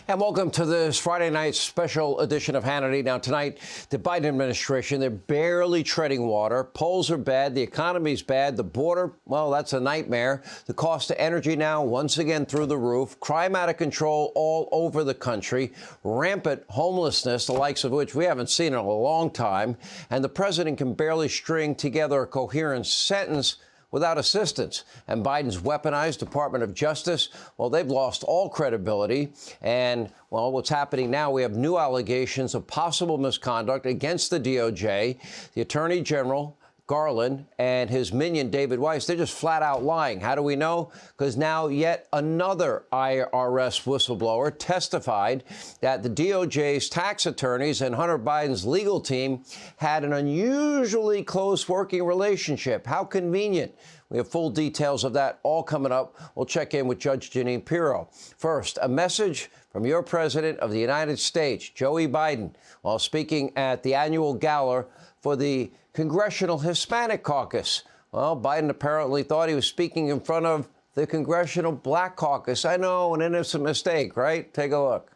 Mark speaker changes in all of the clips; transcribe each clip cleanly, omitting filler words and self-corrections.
Speaker 1: And welcome to this Friday night special edition of Hannity. Now, tonight, the Biden administration, they're barely treading water. Polls are bad. The economy's bad. The border, well, that's a nightmare. The cost of energy now, once again, through the roof. Crime out of control all over the country. Rampant homelessness, the likes of which we haven't seen in a long time. And the president can barely string together a coherent sentence without assistance. And Biden's weaponized Department of Justice, well, they've lost all credibility. And, well, what's happening now, we have new allegations of possible misconduct against the DOJ. The Attorney General, Garland, and his minion, David Weiss, they're just flat out lying. How do we know? Because now yet another IRS whistleblower testified that the DOJ's tax attorneys and Hunter Biden's legal team had an unusually close working relationship. How convenient. We have full details of that all coming up. We'll check in with Judge Jeanine Pirro. First, a message from your president of the United States, Joey Biden, while speaking at the annual gala for the Congressional Hispanic Caucus. Well, Biden apparently thought he was speaking in front of the Congressional Black Caucus. I know, an innocent mistake, right? Take a look.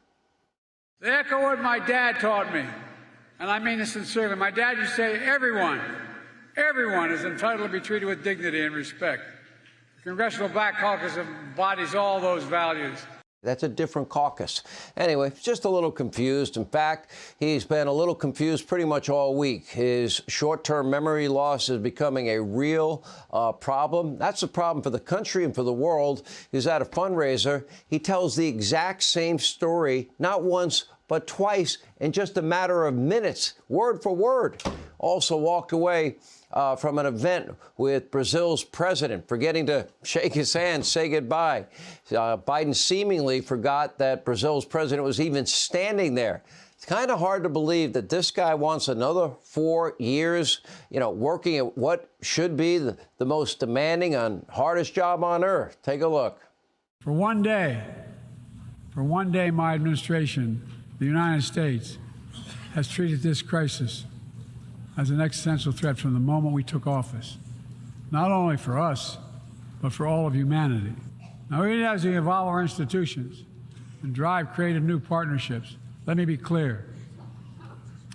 Speaker 2: They echo what my dad taught me, and I mean this sincerely. My dad used to say, everyone is entitled to be treated with dignity and respect. The Congressional Black Caucus embodies all those values.
Speaker 1: That's a different caucus. Anyway, just a little confused. In fact, he's been a little confused pretty much all week. His short-term memory loss is becoming a real problem. That's a problem for the country and for the world. He's at a fundraiser. He tells the exact same story, not once, but twice in just a matter of minutes, word for word. Also walked away from an event with Brazil's president, forgetting to shake his hand, say goodbye. Biden seemingly forgot that Brazil's president was even standing there. It's kind of hard to believe that this guy wants another 4 years, working at what should be the most demanding and hardest job on earth. Take a look.
Speaker 2: For one day, my administration, the United States, has treated this crisis as an existential threat from the moment we took office, not only for us, but for all of humanity. Now, even as we evolve our institutions and drive creative new partnerships, let me be clear.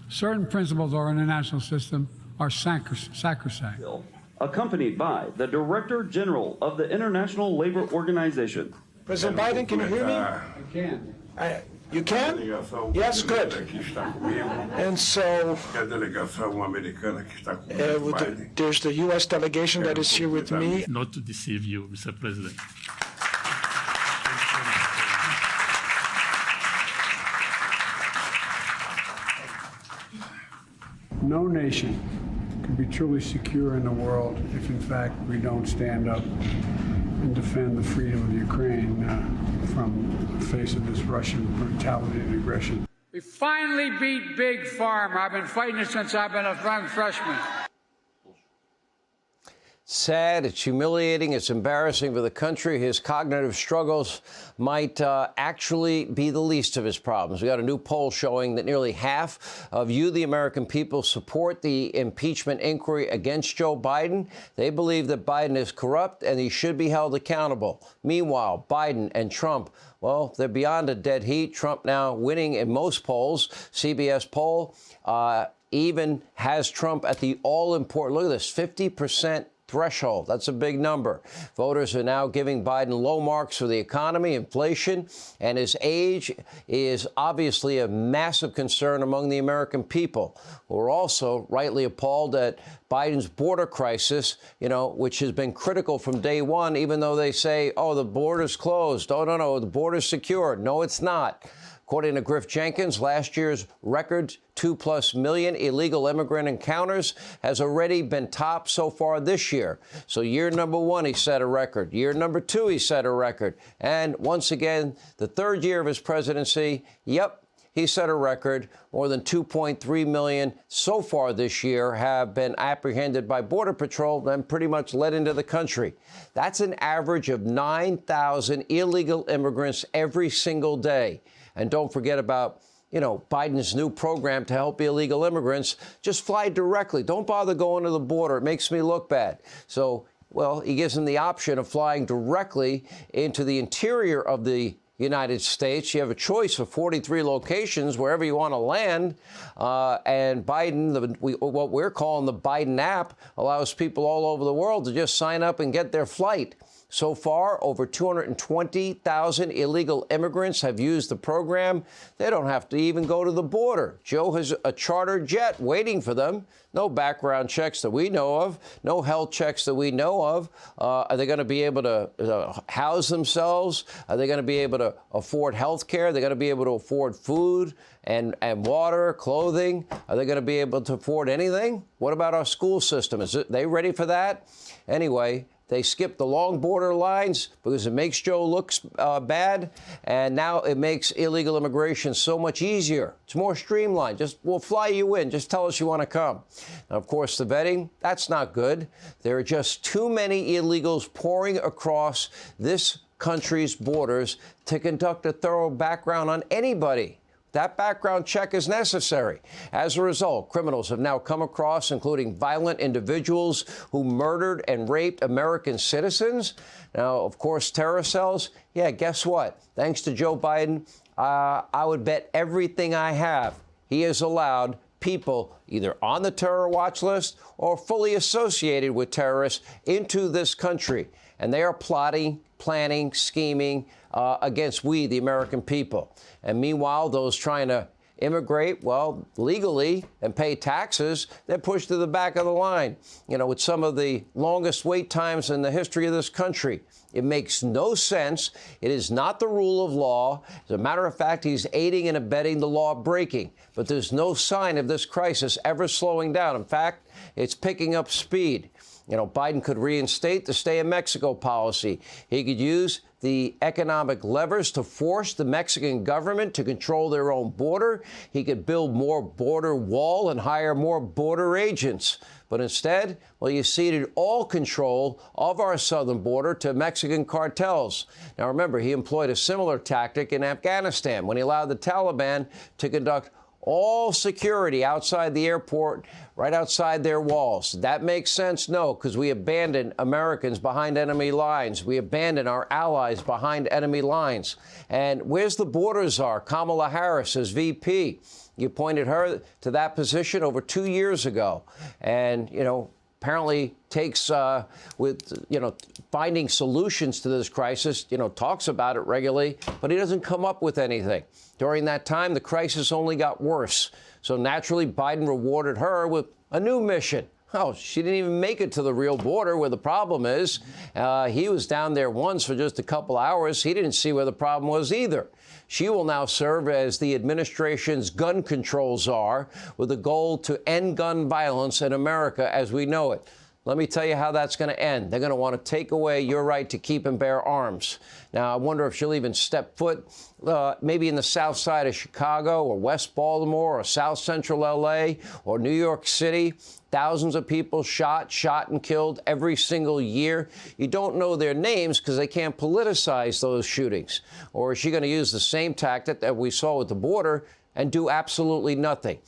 Speaker 2: Certain principles of our international system are sacrosanct.
Speaker 3: Accompanied by the Director General of the International Labor Organization.
Speaker 4: President Biden, can you hear me?
Speaker 2: I can.
Speaker 4: You can? Yes, good. And so there's the U.S. delegation that is here with me.
Speaker 5: Not to deceive you, Mr. President.
Speaker 2: No nation can be truly secure in the world if, in fact, we don't stand up and defend the freedom of Ukraine from the face of this Russian brutality and aggression. We finally beat Big Pharma. I've been fighting it since I've been a young freshman.
Speaker 1: Sad, it's humiliating, it's embarrassing for the country. His cognitive struggles might actually be the least of his problems. We got a new poll showing that nearly half of you, the American people, support the impeachment inquiry against Joe Biden. They believe that Biden is corrupt and he should be held accountable. Meanwhile, Biden and Trump, well, they're beyond a dead heat. Trump now winning in most polls. CBS poll even has Trump at the all-important, look at this, 50% threshold. That's a big number. Voters are now giving Biden low marks for the economy, inflation, and his age is obviously a massive concern among the American people, who are also rightly appalled at Biden's border crisis, which has been critical from day one, even though they say, oh, the border's closed. Oh, no, the border's secure. No, it's not. According to Griff Jenkins, last year's record 2+ million illegal immigrant encounters has already been topped so far this year. So year number one, he set a record. Year number two, he set a record. And once again, the third year of his presidency, yep, he set a record. More than 2.3 million so far this year have been apprehended by Border Patrol and pretty much let into the country. That's an average of 9,000 illegal immigrants every single day. And don't forget about, Biden's new program to help illegal immigrants. Just fly directly. Don't bother going to the border. It makes me look bad. So, well, he gives them the option of flying directly into the interior of the United States. You have a choice of 43 locations wherever you want to land. And Biden, what we're calling the Biden app, allows people all over the world to just sign up and get their flight. So far, over 220,000 illegal immigrants have used the program. They don't have to even go to the border. Joe has a charter jet waiting for them. No background checks that we know of. No health checks that we know of. Are they going to be able to house themselves? Are they going to be able to afford health care? Are they going to be able to afford food and water, clothing? Are they going to be able to afford anything? What about our school system? They ready for that? Anyway, they skipped the long border lines because it makes Joe look bad, and now it makes illegal immigration so much easier. It's more streamlined. We'll fly you in. Just tell us you want to come. Now, of course, the vetting, that's not good. There are just too many illegals pouring across this country's borders to conduct a thorough background on anybody. That background check is necessary. As a result, criminals have now come across, including violent individuals who murdered and raped American citizens. Now, of course, terror cells. Yeah, guess what? Thanks to Joe Biden, I would bet everything I have he has allowed people either on the terror watch list or fully associated with terrorists into this country. And they are plotting, planning, scheming against we, the American people. And meanwhile, those trying to immigrate, well, legally and pay taxes, they're pushed to the back of the line, with some of the longest wait times in the history of this country. It makes no sense. It is not the rule of law. As a matter of fact, he's aiding and abetting the law breaking. But there's no sign of this crisis ever slowing down. In fact, it's picking up speed. Biden could reinstate the stay in Mexico policy. He could use the economic levers to force the Mexican government to control their own border. He could build more border wall and hire more border agents. But instead, well, you ceded all control of our southern border to Mexican cartels. Now, remember, he employed a similar tactic in Afghanistan when he allowed the Taliban to conduct all security outside the airport, right outside their walls. Did that make sense? No, because we abandoned Americans behind enemy lines. We abandoned our allies behind enemy lines. And where's the border czar, Kamala Harris, as VP? You appointed her to that position over 2 years ago. And, apparently takes finding solutions to this crisis, talks about it regularly, but he doesn't come up with anything. During that time, the crisis only got worse. So naturally, Biden rewarded her with a new mission. Oh, she didn't even make it to the real border where the problem is. He was down there once for just a couple hours. He didn't see where the problem was either. She will now serve as the administration's gun control czar with a goal to end gun violence in America as we know it. Let me tell you how that's going to end. They're going to want to take away your right to keep and bear arms. Now, I wonder if she'll even step foot maybe in the south side of Chicago or West Baltimore or South Central L.A. or New York City. Thousands of people shot and killed every single year. You don't know their names because they can't politicize those shootings. Or is she going to use the same tactic that we saw at the border and do absolutely nothing?